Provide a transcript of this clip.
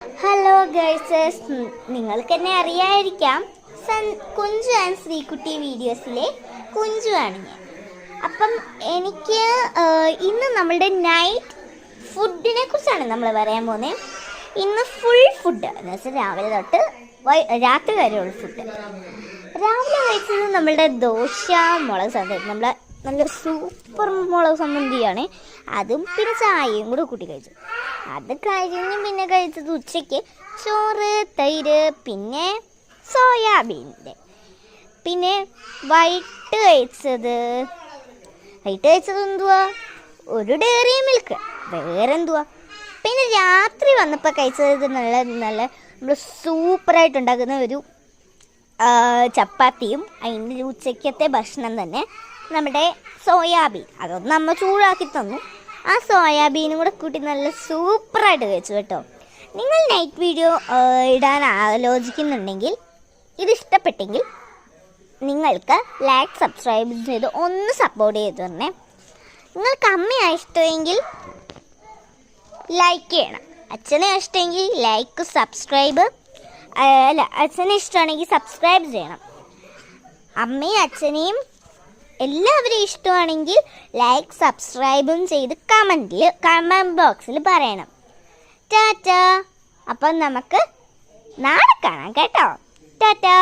Hello ഗേൾസസ്, നിങ്ങൾക്ക് എന്നെ അറിയാതിരിക്കാം. Kunju and Sreekutty വീഡിയോസിലെ കുഞ്ചുവാണ് ഞാൻ. അപ്പം എനിക്ക് ഇന്ന് നമ്മളുടെ നൈറ്റ് ഫുഡിനെ കുറിച്ചാണ് നമ്മൾ പറയാൻ പോകുന്നത്. ഇന്ന് ഫുൾ ഫുഡ് എന്ന് വെച്ചാൽ രാവിലെ തൊട്ട് രാത്രി വരെയുള്ള ഫുഡ്. രാവിലെ കഴിച്ചത് നമ്മളുടെ ദോശ മുളക് സമ്മന്തി, നമ്മളെ നല്ല സൂപ്പർ മുളക് സമ്മന്തിയാണ്. അതും പിന്നെ ചായയും കൂടെ കൂട്ടി കഴിച്ചു. അത് കഴിഞ്ഞ് പിന്നെ കഴിച്ചത് ഉച്ചയ്ക്ക് ചോറ്, തൈര്, പിന്നെ സോയാബീൻ്റെ. പിന്നെ വൈകിട്ട് കഴിച്ചത് എന്തുവാ, ഒരു ഡയറി മിൽക്ക്, വേറെന്തുവാ. പിന്നെ രാത്രി വന്നപ്പോൾ കഴിച്ചത് നല്ല നമ്മൾ സൂപ്പറായിട്ടുണ്ടാക്കുന്ന ഒരു ചപ്പാത്തിയും അതിൻ്റെ ഉച്ചയ്ക്കത്തെ ഭക്ഷണം തന്നെ നമ്മുടെ സോയാബീൻ. അതൊന്ന് നമ്മൾ ചൂടാക്കി തന്നു. ആ സോയാബീനും കൂടെ കൂട്ടി നല്ല സൂപ്പറായിട്ട് കഴിച്ചു കേട്ടോ. നിങ്ങൾ നൈറ്റ് വീഡിയോ ഇടാൻ ആലോചിക്കുന്നുണ്ടെങ്കിൽ, ഇതിഷ്ടപ്പെട്ടെങ്കിൽ നിങ്ങൾക്ക് ലൈക്ക് സബ്സ്ക്രൈബ് ചെയ്ത് ഒന്ന് സപ്പോർട്ട് ചെയ്ത് തരണേ. നിങ്ങൾക്ക് അമ്മയാണ് ഇഷ്ടമെങ്കിൽ ലൈക്ക് ചെയ്യണം, അച്ഛനെ ഇഷ്ടമെങ്കിൽ ലൈക്ക് സബ്സ്ക്രൈബ് അച്ഛനെ ഇഷ്ടമാണെങ്കിൽ സബ്സ്ക്രൈബ് ചെയ്യണം. അമ്മയും അച്ഛനെയും എല്ലാവരെയും ഇഷ്ടമാണെങ്കിൽ ലൈക്ക് സബ്സ്ക്രൈബും ചെയ്ത് കമൻറ്റ് ബോക്സിൽ പറയണം. ടാറ്റാ. അപ്പം നമുക്ക് നാളെ കാണാം കേട്ടോ. ടാറ്റാ.